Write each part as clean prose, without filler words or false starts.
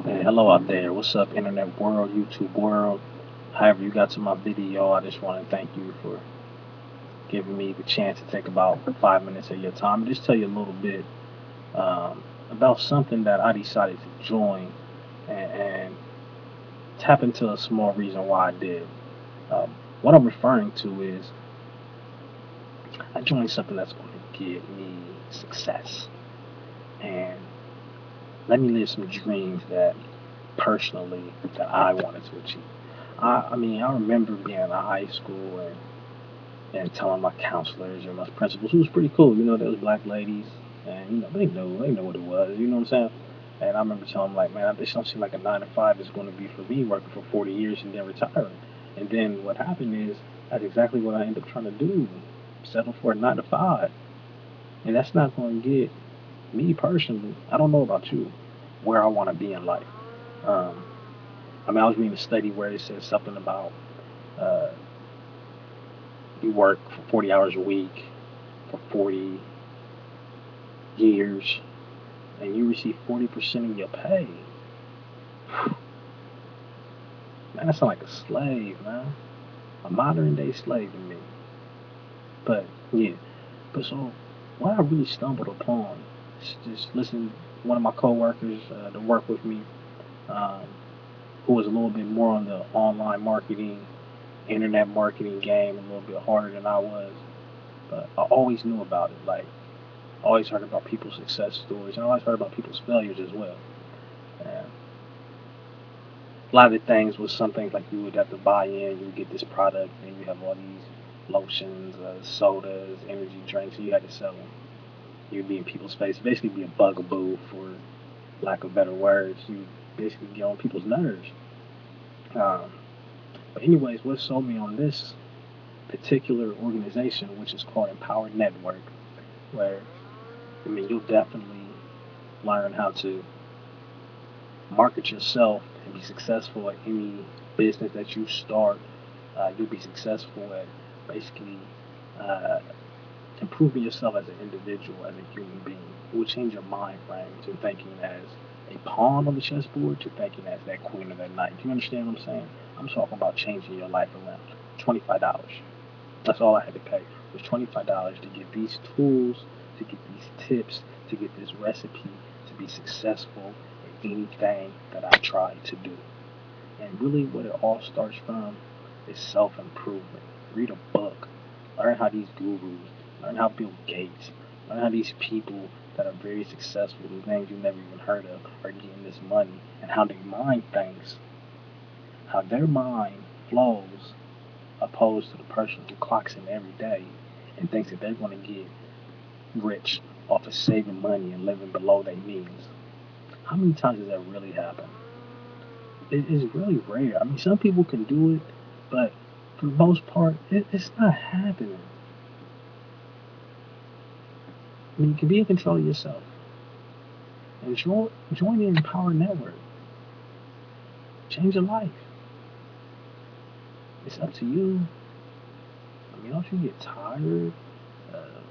Hey, hello out there. What's up, internet world, YouTube world? However you got to my video, I just want to thank you for giving me the chance to take about 5 minutes of your time and just tell you a little bit about something that I decided to join and tap into a small reason why I did. What I'm referring to is I joined something that's going to give me success and let me live some dreams that personally that I wanted to achieve. I remember being in high school and telling my counselors and my principals, who was pretty cool, those black ladies, and they know what it was, you know what I'm saying? And I remember telling them like, man, this don't seem like a 9 to 5 is going to be for me, working for 40 years and then retiring. And then what happened is that's exactly what I ended up trying to do, settle for a 9 to 5, and that's not going to get me personally. I don't know about you, where I want to be in life. Um, I was reading a study where it says something about uh, you work for 40 hours a week for 40 years and you receive 40% of your pay. Man, that sounds like a slave, man. A modern day slave to me. But yeah, but so what I really stumbled upon is just listening to one of my coworkers to work with me, um, who was a little bit more on the online marketing, internet marketing game, a little bit harder than I was. But I always knew about it. Like, I always heard about people's success stories, and I always heard about people's failures as well. And a lot of the things was something like you would have to buy in, you would get this product, and you have all these lotions, sodas, energy drinks, and you had to sell them. You'd be in people's face, basically be a bugaboo, for lack of better words. You basically get on people's nerves. Um, but anyways, what sold me on this particular organization, which is called Empowered Network, where you'll definitely learn how to market yourself and be successful at any business that you start. You'll be successful at basically uh, improving yourself as an individual, as a human being. It will change your mind frame to thinking as a pawn on the chessboard to thinking as that queen of that knight. Do you understand what I'm saying? I'm talking about changing your life around. $25. That's all I had to pay. It was $25 to get these tools, to get these tips, to get this recipe, to be successful at anything that I try to do. And really, what it all starts from is self improvement. Read a book, learn how these gurus, learn how Bill Gates, learn how these people that are very successful, whose names you never even heard of, are getting this money, and how their mind thinks, how their mind flows, opposed to the person who clocks in every day and thinks that they're going to get rich off of saving money and living below their means. How many times does that really happen? It is really rare. Some people can do it, but for the most part, it's not happening. You can be in control of yourself. And join the Empower Network. Change your life. It's up to you. Don't you get tired uh,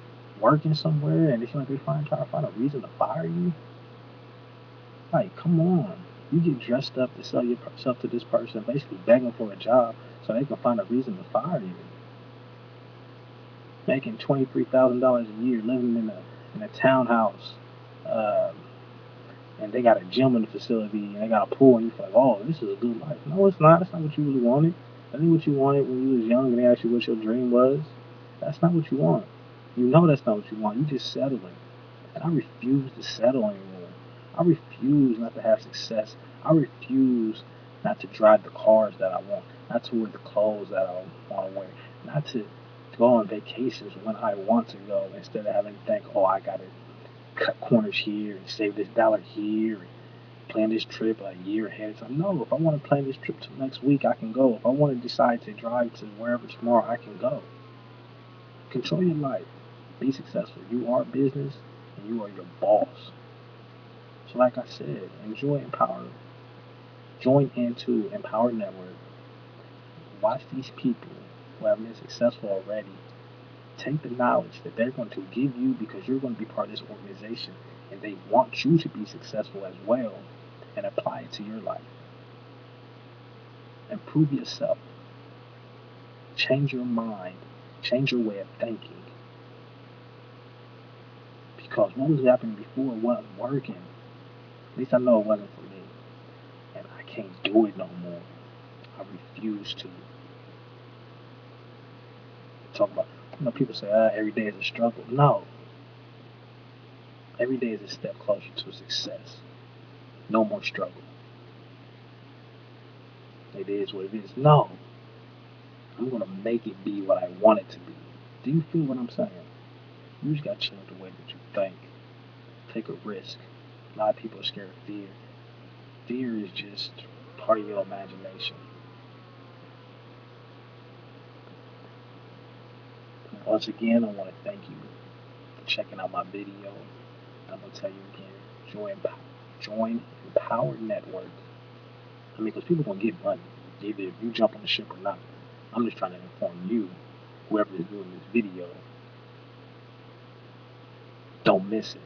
working somewhere and they feel like trying to find a reason to fire you? Like, come on. You get dressed up to sell yourself to this person, basically begging for a job so they can find a reason to fire you. Making $23,000 a year, living in a townhouse, um, and they got a gym in the facility, and they got a pool, and you feel like, oh, this is a good life. No, it's not. That's not what you really wanted. That ain't what you wanted when you was young, and they asked you what your dream was. That's not what you want. You know that's not what you want. You just settling. And I refuse to settle anymore. I refuse not to have success. I refuse not to drive the cars that I want, not to wear the clothes that I want to wear, not to go on vacations when I want to go instead of having to think, oh, I got to cut corners here and save this dollar here and plan this trip a year ahead of time. No, if I want to plan this trip to next week, I can go. If I want to decide to drive to wherever tomorrow, I can go. Control your life. Be successful. You are business and you are your boss. So, like I said, enjoy Empower. Join into Empower Network. Watch these people who have been successful already. Take the knowledge that they're going to give you because you're going to be part of this organization and they want you to be successful as well. and apply it to your life. Improve yourself. Change your mind. Change your way of thinking. Because what was happening before wasn't working. At least I know it wasn't for me. And I can't do it no more. I refuse to. Talk about, people say, every day is a struggle. No. Every day is a step closer to success. No more struggle. It is what it is. No. I'm going to make it be what I want it to be. Do you feel what I'm saying? You just got to change the way that you think. Take a risk. A lot of people are scared of fear. Fear is just part of your imagination. Once again, I want to thank you for checking out my video. I'm going to tell you again, join Empowered Network. Because people are going to get money, either if you jump on the ship or not. I'm just trying to inform you, whoever is doing this video, don't miss it.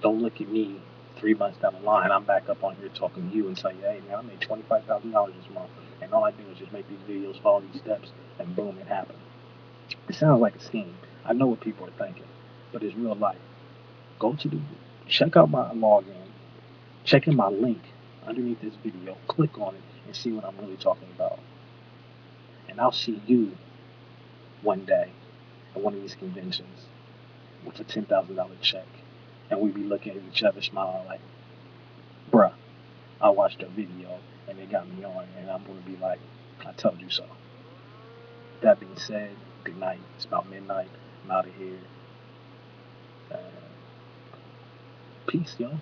Don't look at me 3 months down the line. I'm back up on here talking to you and say, hey man, I made $25,000 this month, and all I do is just make these videos, follow these steps, and boom, it happened. It sounds like a scheme. I know what people are thinking, but it's real life. Check out my login, check in my link underneath this video, click on it, and see what I'm really talking about. And I'll see you one day at one of these conventions with a $10,000 check, and we be looking at each other smiling like, bruh, I watched a video and it got me on, and I'm going to be like, I told you so. That being said, good night. It's about midnight. I'm out of here. Uh, Peace, y'all.